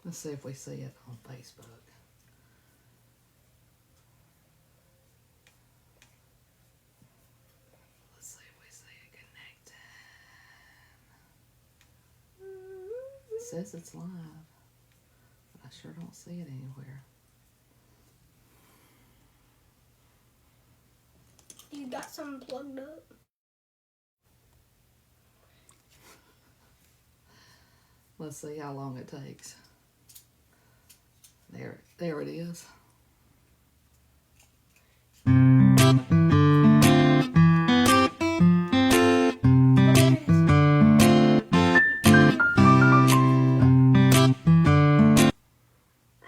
Let's see if we see it on Facebook. Let's see if we see it connected. It says it's live, but I sure don't see it anywhere. You got something plugged up? Let's see how long it takes. There it is.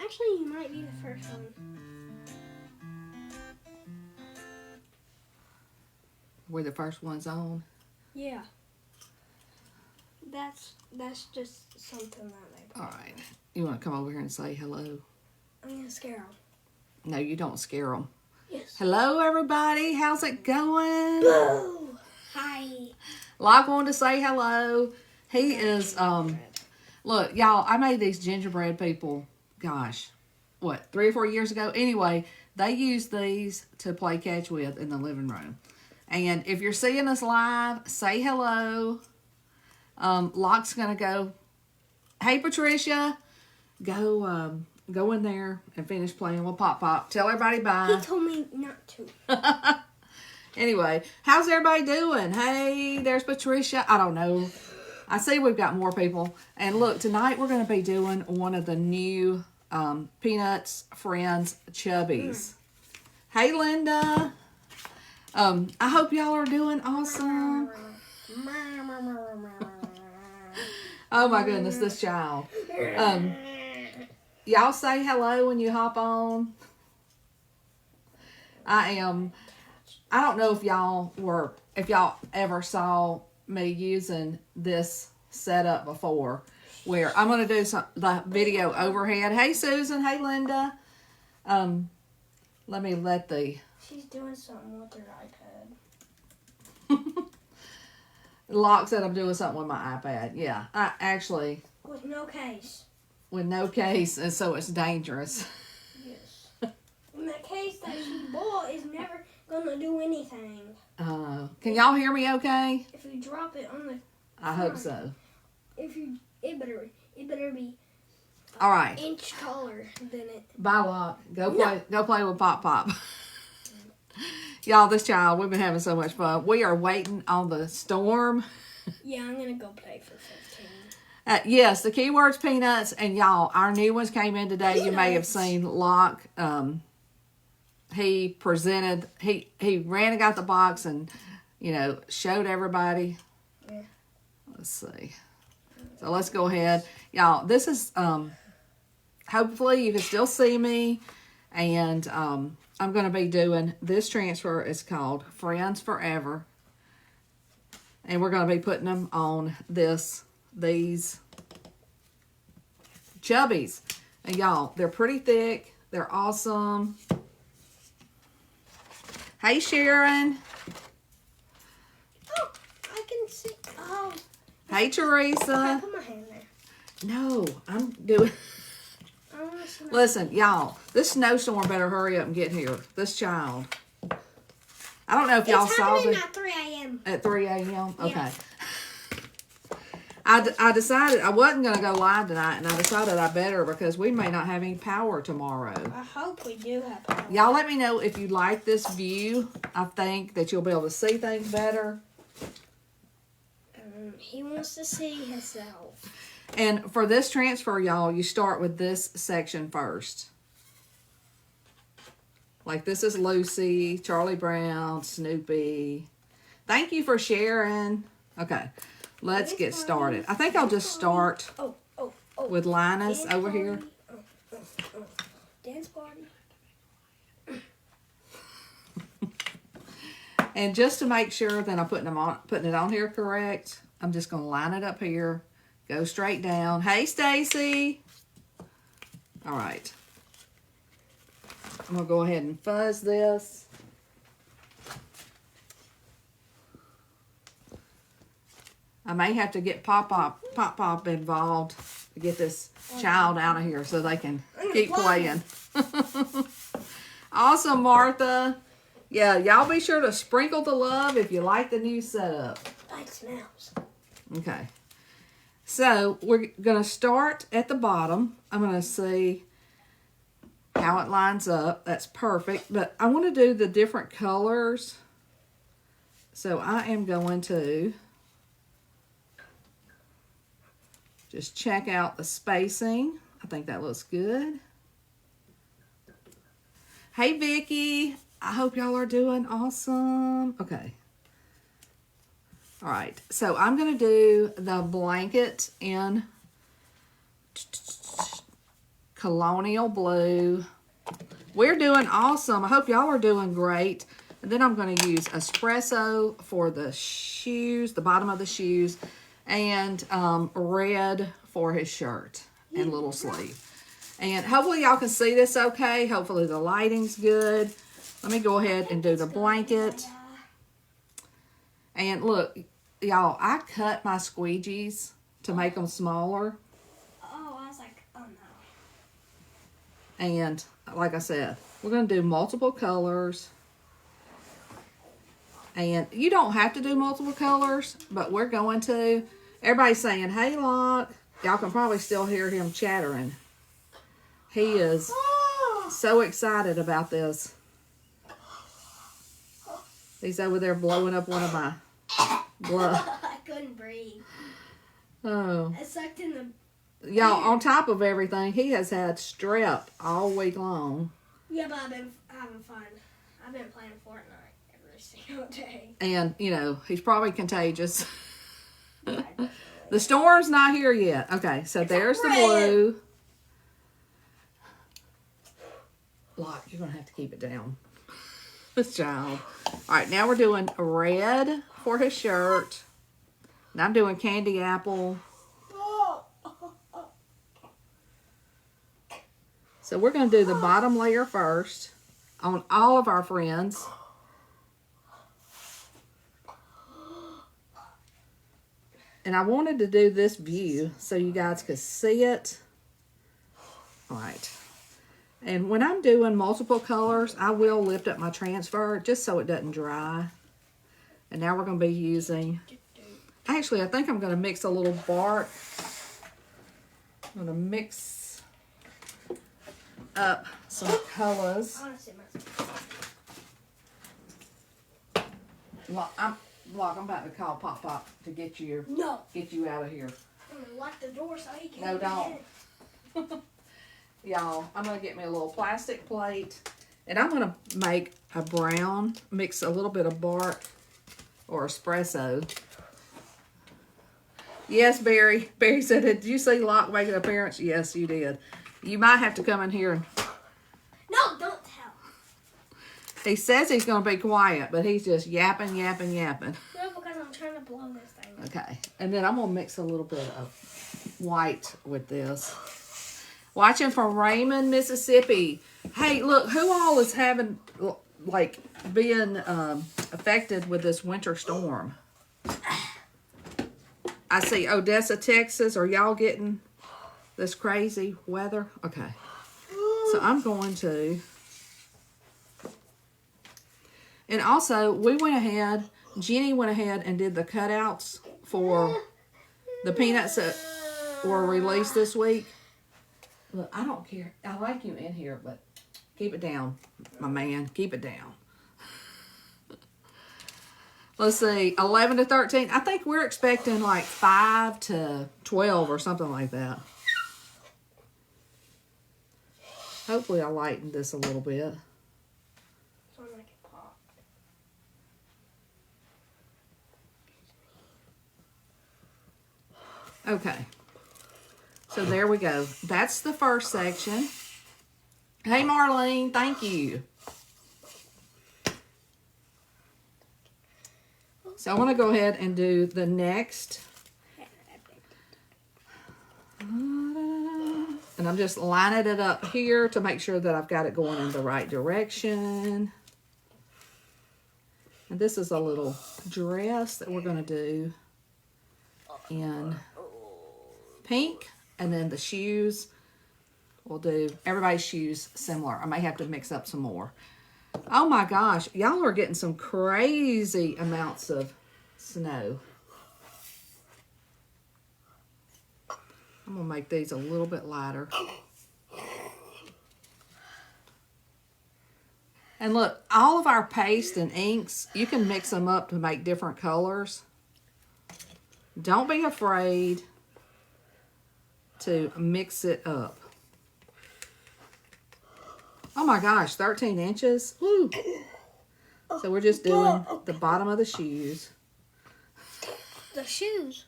Actually, you might be the first one. We're the first ones on. Yeah. That's just something that they put. All right. You want to come over here and say hello? I'm gonna scare them. No, you don't scare them. Yes. Hello, everybody. How's it going? Boo! Hi. Locke wanted to say hello. He is, look, y'all, I made these gingerbread people, gosh, what, 3 or 4 years ago? Anyway, they use these to play catch with in the living room. And if you're seeing us live, say hello. Locke's going to go, hey, Patricia, go in there and finish playing with Pop Pop. Tell everybody bye. He told me not to. Anyway, how's everybody doing? Hey, there's Patricia. I don't know. I see we've got more people. And look, tonight we're going to be doing one of the new Peanuts Friends Chubbies. Hey, Linda. I hope y'all are doing awesome. Oh my goodness, this child. Y'all say hello when you hop on. I don't know if y'all ever saw me using this setup before, where I'm going to do the video overhead. Hey, Susan. Hey, Linda. Let me let the... She's doing something with her iPad. Locke said I'm doing something with my iPad. Yeah, I actually... With no case. With no case, and so it's dangerous. Yes. And that case that she bought is never gonna do anything. Can y'all hear me okay? If you drop it on the I hope so. It better be All right. an inch taller than it. Bye, Locke. Go play with Pop Pop. Y'all, this child, we've been having so much fun. We are waiting on the storm. Yeah, I'm gonna go play for 15. Yes, the keyword's Peanuts, and y'all, our new ones came in today. Peanuts. You may have seen Locke. He presented, he ran and got the box and, showed everybody. Yeah. Let's see. So let's go ahead. Y'all, this is, hopefully you can still see me, and I'm going to be doing, this transfer is called Friends Forever, and we're going to be putting them on these Chubbies. And y'all, they're pretty thick. They're awesome. Hey, Sharon. Oh, I can see. Oh. Hey, Teresa. I put my hand there. No, I'm doing... I want to see my Listen, y'all, this snowstorm better hurry up and get here. This child. I don't know if y'all saw it. it. It's happening at 3 a.m. At 3 a.m.? Okay. Yeah. I decided I wasn't going to go live tonight, and I decided I better because we may not have any power tomorrow. I hope we do have power. Y'all let me know if you like this view. I think that you'll be able to see things better. He wants to see himself. And for this transfer, y'all, you start with this section first. Like this is Lucy, Charlie Brown, Snoopy. Thank you for sharing. Okay, let's get started. I think I'll just start with Linus over here. Dance party. And just to make sure that I'm putting it on here correct, I'm just going to line it up here. Go straight down. Hey, Stacy. All right. I'm going to go ahead and fuzz this. I may have to get Pop Pop involved to get this child out of here so they can keep playing. Awesome, Martha. Yeah, y'all be sure to sprinkle the love if you like the new setup. It smells. Okay. So we're going to start at the bottom. I'm going to see how it lines up. That's perfect. But I want to do the different colors. So I am going to just check out the spacing. I think that looks good. Hey, Vicki. I hope y'all are doing awesome. Okay. All right. So I'm going to do the blanket in Colonial Blue. We're doing awesome. I hope y'all are doing great. And then I'm going to use espresso for the shoes, the bottom of the shoes, and red for his shirt and little sleeve. And hopefully y'all can see this okay. Hopefully the lighting's good. Let me go ahead and do the blanket. And look, y'all, I cut my squeegees to make them smaller. Oh, I was like, oh no. And like I said, we're going to do multiple colors. And you don't have to do multiple colors, but we're going to. Everybody's saying, hey, Locke. Y'all can probably still hear him chattering. He is so excited about this. He's over there blowing up one of my gloves. I couldn't breathe. Oh. I sucked in the... Y'all, on top of everything, he has had strep all week long. Yeah, but I've been having fun. I've been playing Fortnite every single day. And, you know, he's probably contagious. The storm's not here yet. Okay, so there's the blue. Locke, you're going to have to keep it down. This child. All right, now we're doing red for his shirt. And I'm doing candy apple. So we're going to do the bottom layer first on all of our friends. And I wanted to do this view so you guys could see it. All right. And when I'm doing multiple colors, I will lift up my transfer just so it doesn't dry. And now we're going to be using... Actually, I think I'm going to mix a little bark. I'm going to mix up some colors. I'm about to call Pop Pop to get you out of here. I'm going to lock the door so he can't. No, don't. Y'all, I'm going to get me a little plastic plate. And I'm going to make a brown, mix a little bit of bark or espresso. Yes, Barry. Barry said, did you see Locke make an appearance? Yes, you did. You might have to come in here. And... No, don't tell. He says he's going to be quiet, but he's just yapping. No, because I'm trying to blow this thing. Okay. And then I'm going to mix a little bit of white with this. Watching from Raymond, Mississippi. Hey, look, who all is having, like, being affected with this winter storm? I see Odessa, Texas. Are y'all getting this crazy weather? Okay. So I'm going to. And also, we went ahead, Jenny went ahead and did the cutouts for the Peanuts that were released this week. Look, I don't care. I like you in here, but keep it down, my man. Keep it down. Let's see, 11 to 13. I think we're expecting like 5 to 12 or something like that. Hopefully I lightened this a little bit. Okay. So there we go. That's the first section. Hey, Marlene, thank you. So I want to go ahead and do the next. And I'm just lining it up here to make sure that I've got it going in the right direction. And this is a little dress that we're going to do in pink And then the shoes, we'll do everybody's shoes similar. I may have to mix up some more. Oh my gosh, y'all are getting some crazy amounts of snow. I'm gonna make these a little bit lighter. And look, all of our paste and inks, you can mix them up to make different colors. Don't be afraid to mix it up. Oh my gosh, 13 inches. Woo. So we're just doing the bottom of the shoes. The shoes.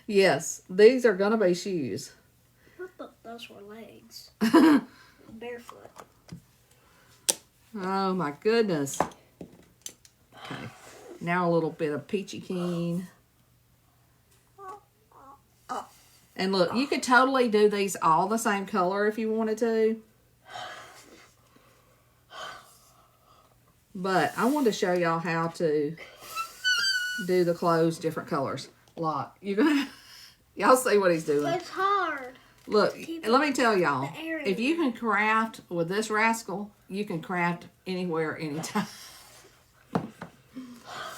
Yes, these are gonna be shoes. I thought those were legs. Barefoot. Oh my goodness. Okay, now a little bit of peachy keen. And look, you could totally do these all the same color if you wanted to. But I wanted to show y'all how to do the clothes different colors. Look, you're gonna, y'all see what he's doing. It's hard. Look, let me tell y'all, the air if you can craft with this rascal, you can craft anywhere, anytime. All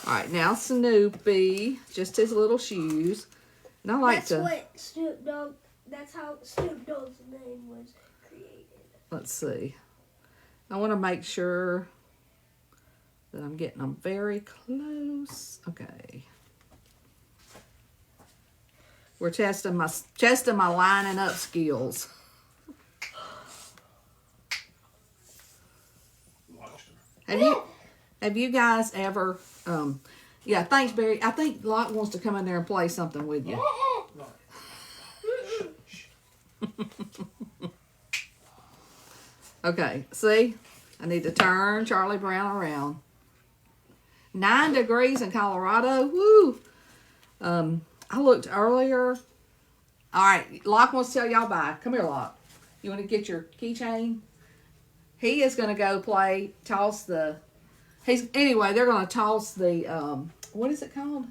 right, now Snoopy, just his little shoes. And I like That's what Snoop Dogg, that's how Snoop Dogg's name was created. Let's see. I want to make sure that I'm getting them very close. Okay. We're testing my lining up skills. Have you guys ever yeah, thanks Barry. I think Locke wants to come in there and play something with you. Okay, see? I need to turn Charlie Brown around. 9 degrees in Colorado. Woo! I looked earlier. All right, Locke wants to tell y'all bye. Come here, Locke. You want to get your keychain? He is going to go play, toss the... Anyway, they're going to toss the, what is it called?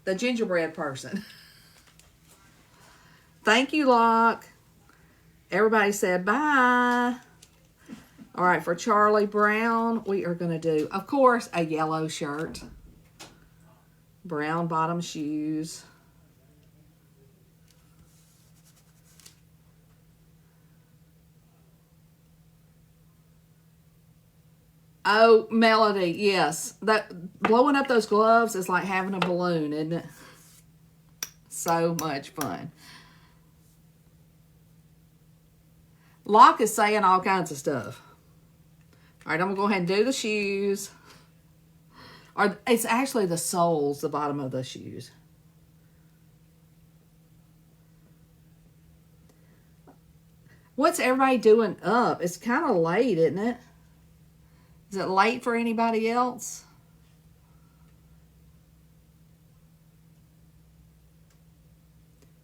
The gingerbread person. Thank you, Locke. Everybody said bye. All right, for Charlie Brown, we are going to do, of course, a yellow shirt. Brown bottom shoes. Oh, Melody, yes. That blowing up those gloves is like having a balloon, isn't it? So much fun. Locke is saying all kinds of stuff. All right, I'm going to go ahead and do the shoes. Or it's actually the soles, the bottom of the shoes. What's everybody doing up? It's kind of late, isn't it? Is it late for anybody else?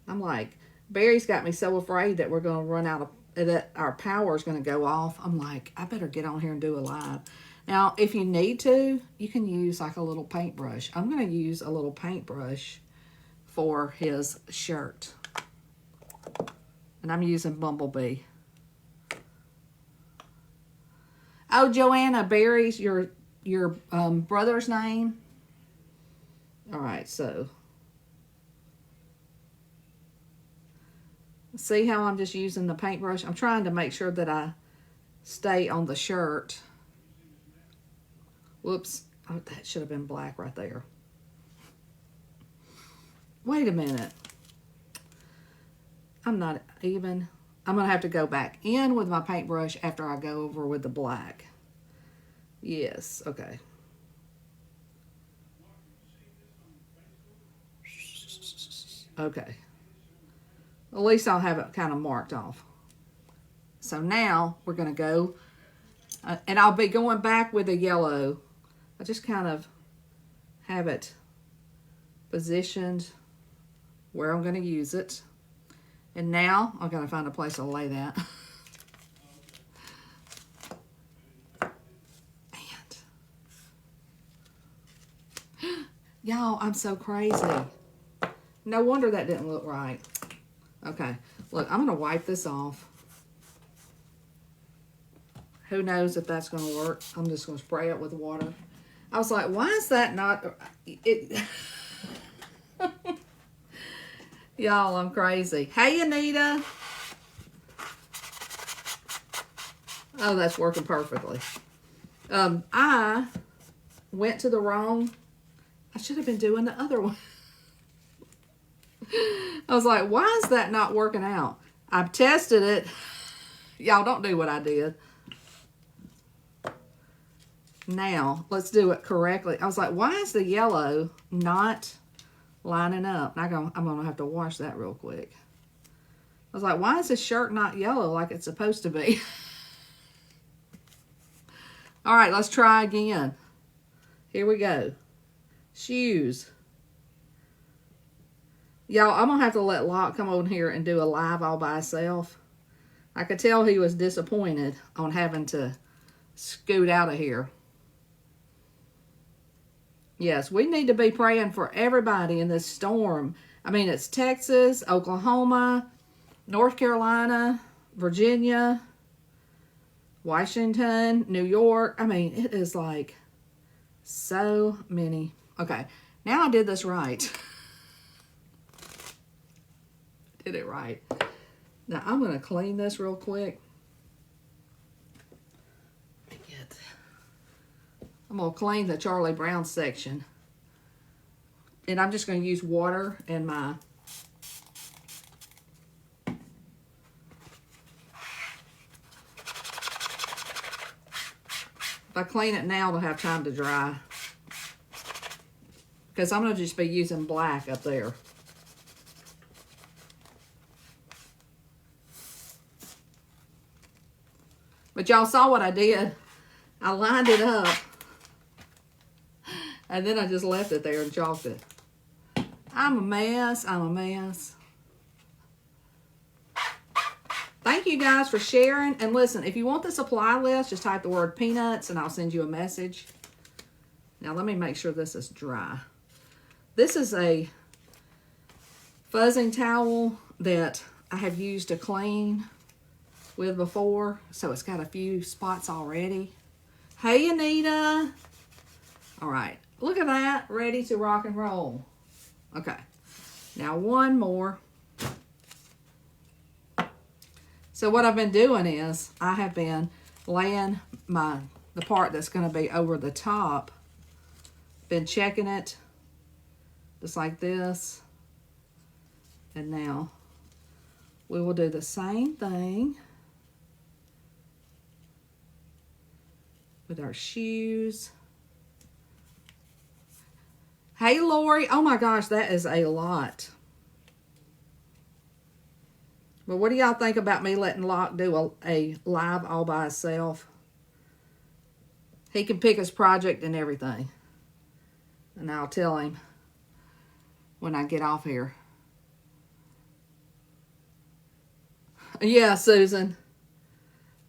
I'm like, Barry's got me so afraid that we're going to run out of, that our power is going to go off. I'm like, I better get on here and do a live. Now, if you need to, you can use like a little paintbrush. I'm going to use a little paintbrush for his shirt. And I'm using Bumblebee. Oh, Joanna, Barry's your brother's name? All right, so. See how I'm just using the paintbrush? I'm trying to make sure that I stay on the shirt. Whoops. Oh, that should have been black right there. Wait a minute. I'm not even. I'm going to have to go back in with my paintbrush after I go over with the black. Yes, okay. Okay. At least I'll have it kind of marked off. So now we're going to go, and I'll be going back with the yellow. I just kind of have it positioned where I'm going to use it. And now I've got to find a place to lay that. And y'all, I'm so crazy. No wonder that didn't look right. Okay, Look, I'm going to wipe this off. Who knows if that's going to work. I'm just going to spray it with water. I was like, why is that not... It... Y'all, I'm crazy. Hey, Anita. Oh, that's working perfectly. I went to the wrong... I should have been doing the other one. I was like, why is that not working out? I've tested it. Y'all, don't do what I did. Now, let's do it correctly. I was like, why is the yellow not lining up? I'm going to have to wash that real quick. I was like, why is this shirt not yellow like it's supposed to be? All right, let's try again. Here we go. Shoes. Y'all, I'm going to have to let Locke come on here and do a live all by himself. I could tell he was disappointed on having to scoot out of here. Yes, we need to be praying for everybody in this storm. I mean, it's Texas, Oklahoma, North Carolina, Virginia, Washington, New York. I mean, it is like so many. Okay, now I did this right. Did it right. Now I'm going to clean this real quick. I'm going to clean the Charlie Brown section. And I'm just going to use water and my... If I clean it now, it'll have time to dry. Because I'm going to just be using black up there. But y'all saw what I did. I lined it up. And then I just left it there and chalked it. I'm a mess. I'm a mess. Thank you guys for sharing. And listen, if you want the supply list, just type the word peanuts and I'll send you a message. Now let me make sure this is dry. This is a fuzzing towel that I have used to clean with before. So it's got a few spots already. Hey, Anita. All right. Look at that. Ready to rock and roll. Okay. Now one more. So what I've been doing is I have been laying the part that's going to be over the top. Been checking it just like this. And now we will do the same thing with our shoes. Hey, Lori. Oh, my gosh, that is a lot. But what do y'all think about me letting Locke do a live all by himself? He can pick his project and everything. And I'll tell him when I get off here. Yeah, Susan.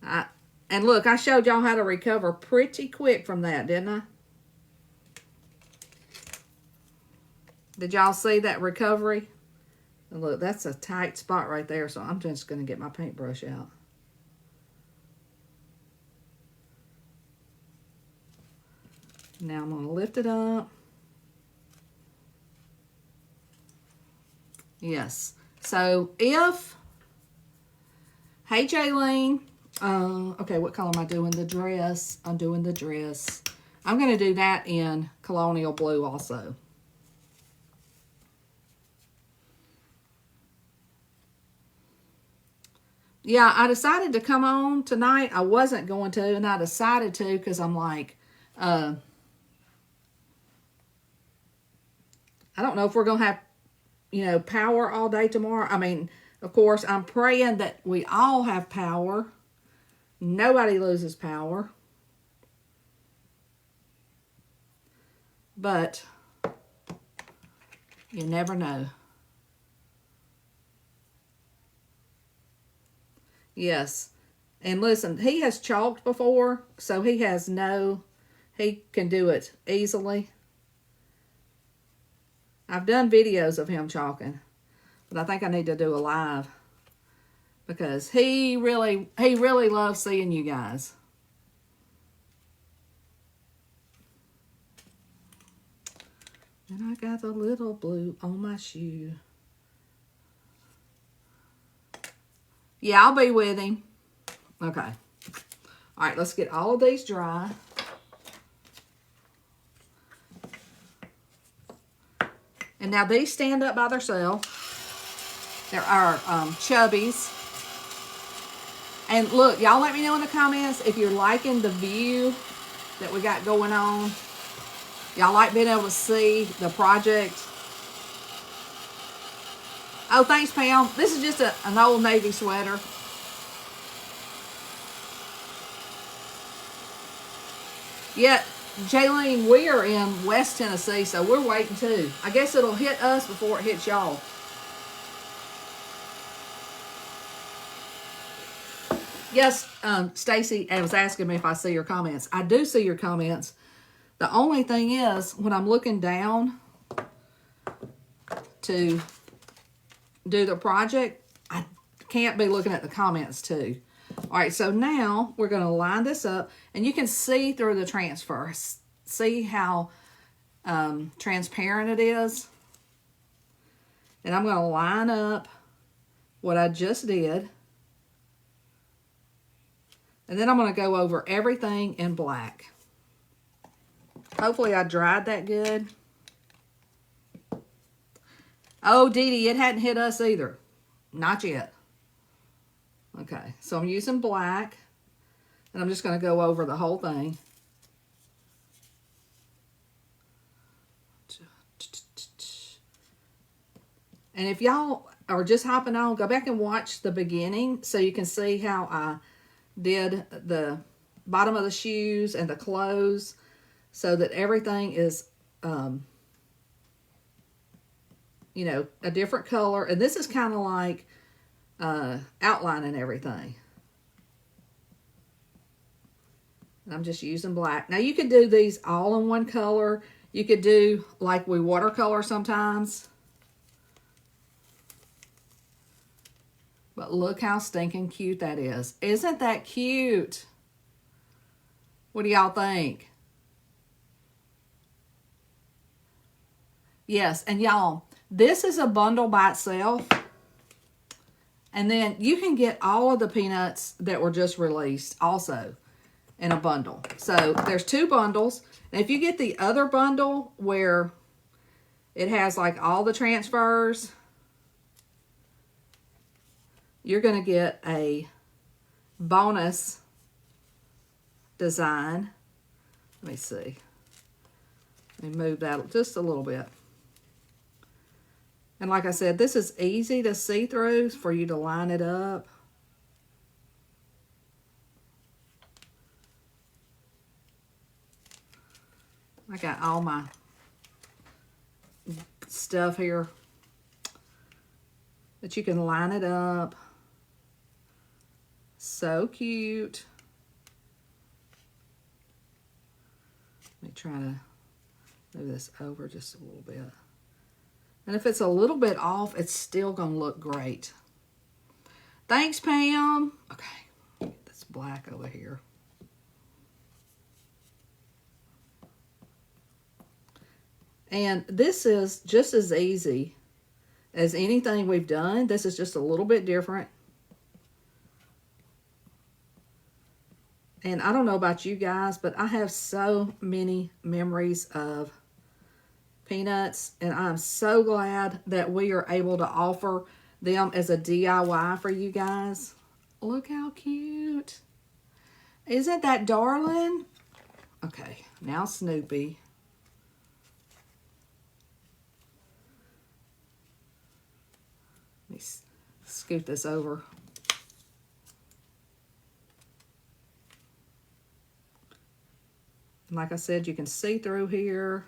And look, I showed y'all how to recover pretty quick from that, didn't I? Did y'all see that recovery? And look, that's a tight spot right there, so I'm just going to get my paintbrush out. Now I'm going to lift it up. Yes. So if... Hey, Jaylene. Okay, what color am I doing? The dress. I'm doing the dress. I'm going to do that in Colonial Blue also. Yeah, I decided to come on tonight. I wasn't going to, and I decided to because I'm like, I don't know if we're going to have, power all day tomorrow. I mean, of course, I'm praying that we all have power. Nobody loses power. But you never know. Yes. And listen, he has chalked before, so he can do it easily. I've done videos of him chalking, but I think I need to do a live. because he really loves seeing you guys. And I got the little blue on my shoe. Yeah, I'll be with him. Okay. All right, let's get all of these dry. And now these stand up by themselves. There are chubbies. And look, y'all let me know in the comments if you're liking the view that we got going on. Y'all like being able to see the project. Oh, thanks, Pam. This is just an old Navy sweater. Yet, Jaylene, we are in West Tennessee, so we're waiting too. I guess it'll hit us before it hits y'all. Yes, Stacy was asking me if I see your comments. I do see your comments. The only thing is, when I'm looking down to do the project, I can't be looking at the comments too. All right, so now we're going to line this up, and you can see through the transfer. See how transparent it is? And I'm going to line up what I just did. And then I'm going to go over everything in black. Hopefully I dried that good. Oh, Dee Dee, it hadn't hit us either. Not yet. Okay, so I'm using black. And I'm just going to go over the whole thing. And if y'all are just hopping on, go back and watch the beginning so you can see how I did the bottom of the shoes and the clothes so that everything is, you know, a different color. And this is kind of like outlining everything. And I'm just using black. Now, you could do these all in one color. You could do like we watercolor sometimes. But look how stinking cute that is. Isn't that cute? What do y'all think? Yes, and y'all, this is a bundle by itself. And then you can get all of the Peanuts that were just released also in a bundle. So there's 2 bundles. And if you get the other bundle where it has like all the transfers, you're going to get a bonus design. Let me see. Let me move that just a little bit. And like I said, this is easy to see through for you to line it up. I got all my stuff here that you can line it up. So cute. Let me try to move this over just a little bit. And if it's a little bit off, it's still going to look great. Thanks, Pam. Okay, get this black over here. And this is just as easy as anything we've done. This is just a little bit different. And I don't know about you guys, but I have so many memories of Peanuts. And I'm so glad that we are able to offer them as a DIY for you guys. Look how cute. Isn't that darling? Okay, now Snoopy. Let me scoot this over. Like I said, you can see through here.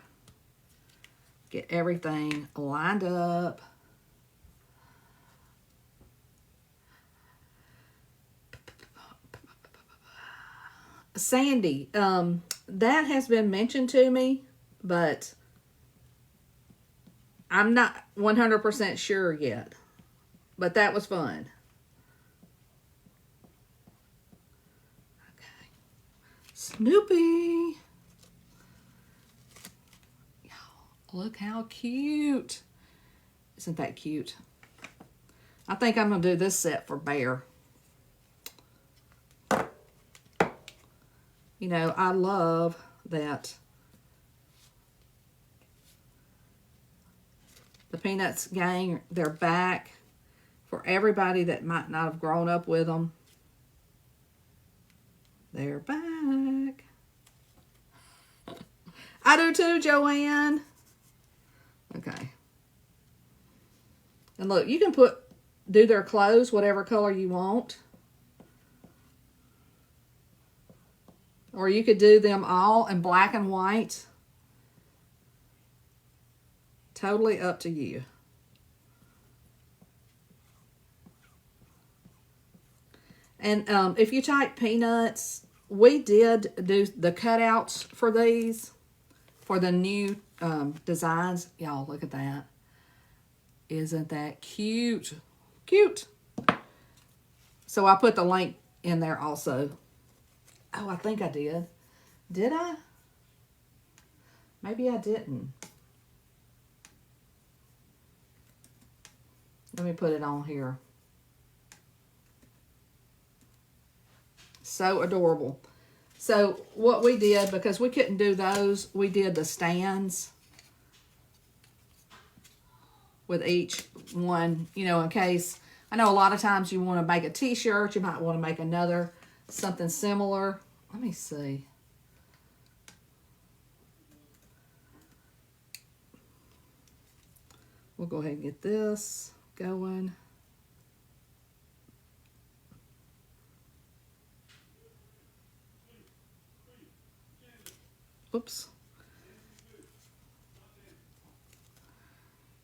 Get everything lined up. Sandy, that has been mentioned to me, but I'm not 100% sure yet. But that was fun. Snoopy. Look how cute. Isn't that cute? I think I'm going to do this set for Bear. You know, I love that the Peanuts gang, they're back for everybody that might not have grown up with them. They're back. I do too, Joanne. Okay. And look, you can do their clothes whatever color you want. Or you could do them all in black and white. Totally up to you. And if you type Peanuts, we did do the cutouts for these, for the new designs. Y'all, look at that. Isn't that cute? Cute. So I put the link in there also. Oh, I think I did. Did I? Maybe I didn't. Let me put it on here. So adorable. So what we did, because we couldn't do those, we did the stands with each one, you know, in case. I know a lot of times you want to make a t-shirt, you might want to make another, something similar. Let me see. We'll go ahead and get this going. Oops.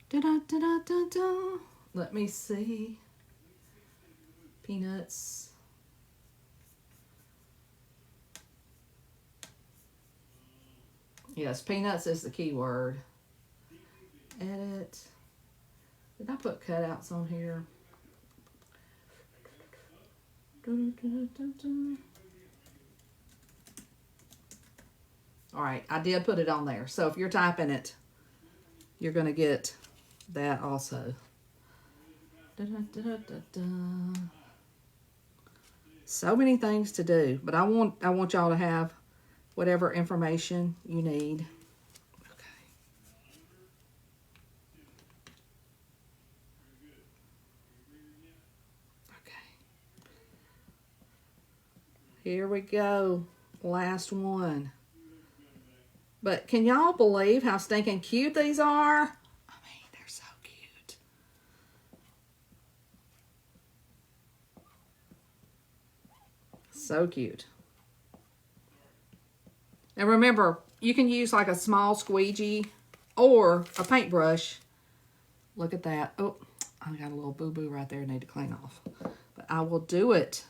Da-da-da-da-da-da. Let me see. Peanuts. Yes, Peanuts is the key word. Edit. Did I put cutouts on here? All right, I did put it on there. So if you're typing it, you're going to get that also. So many things to do, but I want y'all to have whatever information you need. Okay. Okay. Here we go. Last one. But can y'all believe how stinking cute these are? I mean, they're so cute. So cute. And remember, you can use like a small squeegee or a paintbrush. Look at that. Oh, I got a little boo-boo right there I need to clean off. But I will do it.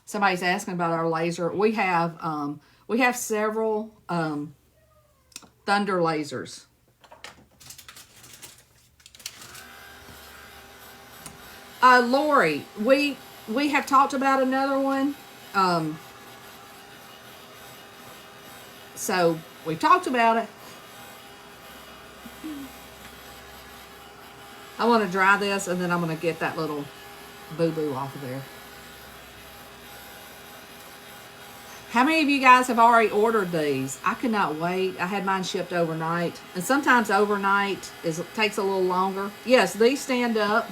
Somebody's asking about our laser. We have several thunder lasers. Lori, we have talked about another one. So we talked about it. I want to dry this and then I'm going to get that little boo-boo off of there. How many of you guys have already ordered these? I could not wait. I had mine shipped overnight. And sometimes overnight takes a little longer. Yes, these stand up.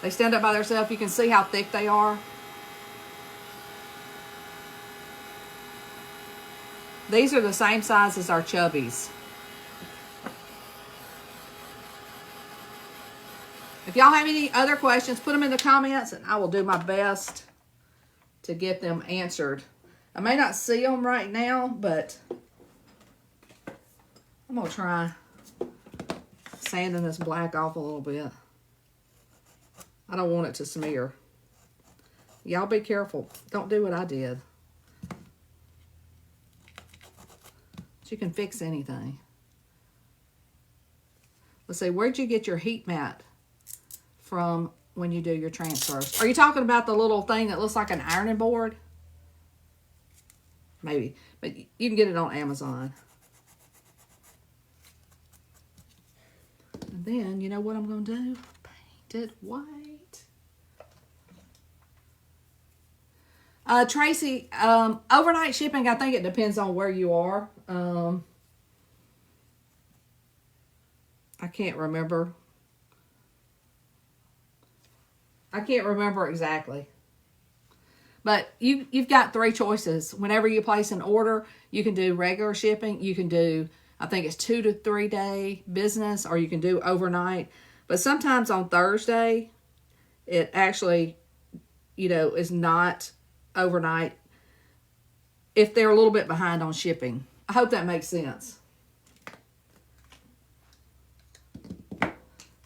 They stand up by themselves. You can see how thick they are. These are the same size as our Chubbies. If y'all have any other questions, put them in the comments and I will do my best to get them answered. I may not see them right now, but I'm going to try sanding this black off a little bit. I don't want it to smear. Y'all be careful. Don't do what I did. But you can fix anything. Let's see, where'd you get your heat mat from, when you do your transfers. Are you talking about the little thing that looks like an ironing board? Maybe. But you can get it on Amazon. And then, you know what I'm going to do? Paint it white. Tracy, overnight shipping, I think it depends on where you are. I can't remember. I can't remember exactly. But you've got 3 choices. Whenever you place an order, you can do regular shipping. You can do, I think it's 2 to 3 day business, or you can do overnight. But sometimes on Thursday, it actually, is not overnight if they're a little bit behind on shipping. I hope that makes sense.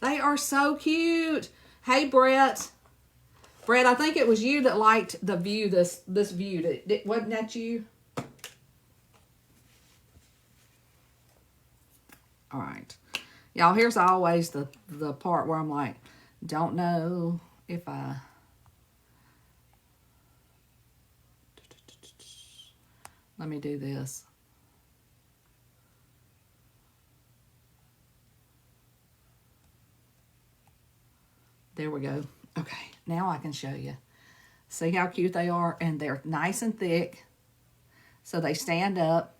They are so cute. Hey, Brett. Brett, I think it was you that liked the view, this view. Wasn't that you? All right. Y'all, here's always the part where I'm like, don't know if I... Let me do this. There we go. Okay, now I can show you. See how cute they are? And they're nice and thick, so they stand up.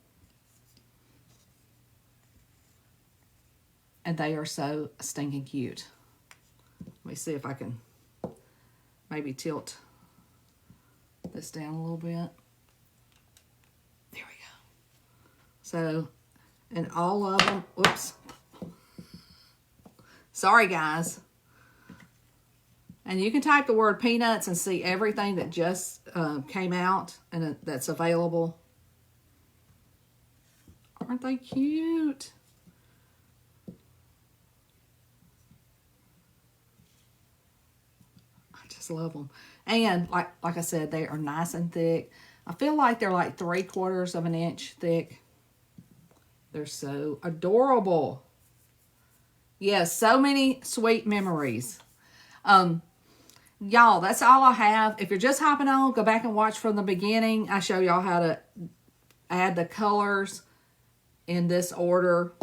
And they are so stinking cute. Let me see if I can maybe tilt this down a little bit. There we go. So, and all of them, whoops. Sorry, guys. And you can type the word Peanuts and see everything that just came out and that's available. Aren't they cute? I just love them. And like I said, they are nice and thick. I feel like they're like 3/4 of an inch thick. They're so adorable. Yes, so many sweet memories. Y'all, that's all I have. If you're just hopping on, go back and watch from the beginning. I show y'all how to add the colors in this order.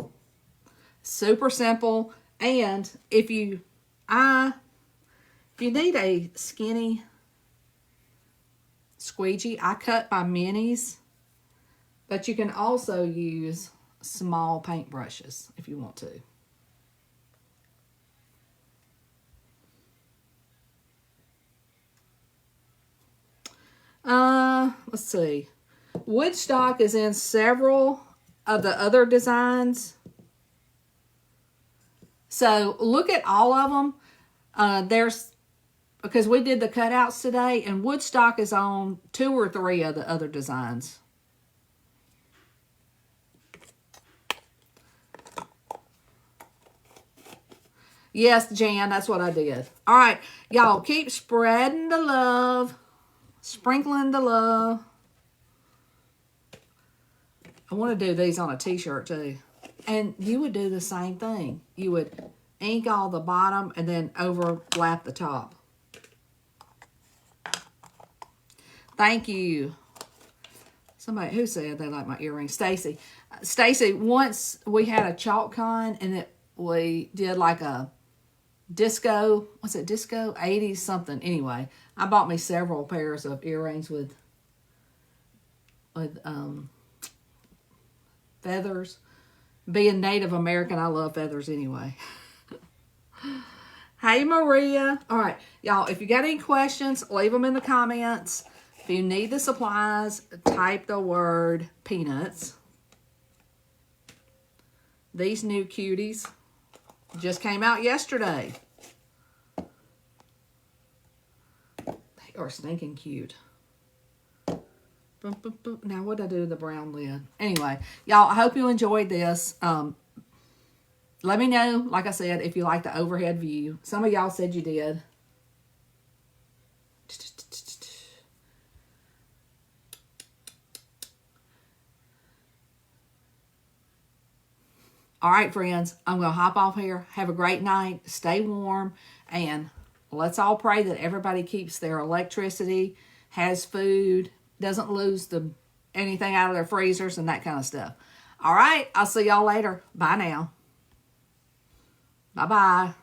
Super simple. And if you need a skinny squeegee, I cut my minis. But you can also use small paintbrushes if you want to. Let's see. Woodstock is in several of the other designs. So look at all of them. Because we did the cutouts today, and Woodstock is on 2 or 3 of the other designs. Yes, Jan, that's what I did. All right, y'all, keep spreading the love. Sprinkling the love. I want to do these on a t-shirt too. And you would do the same thing. You would ink all the bottom and then overlap the top. Thank you. Somebody who said they like my earrings. Stacy. Stacy, once we had a chalk con and we did like a disco, what's it, disco 80s something. Anyway, I bought me several pairs of earrings with feathers. Being Native American, I love feathers anyway. Hey, Maria. All right, y'all, if you got any questions, leave them in the comments. If you need the supplies, type the word Peanuts. These new cuties just came out yesterday. They are stinking cute. Now, what did I do with the brown lid? Anyway, y'all, I hope you enjoyed this. Let me know, like I said, if you like the overhead view. Some of y'all said you did. All right, friends, I'm going to hop off here. Have a great night. Stay warm. And let's all pray that everybody keeps their electricity, has food, doesn't lose anything out of their freezers and that kind of stuff. All right, I'll see y'all later. Bye now. Bye-bye.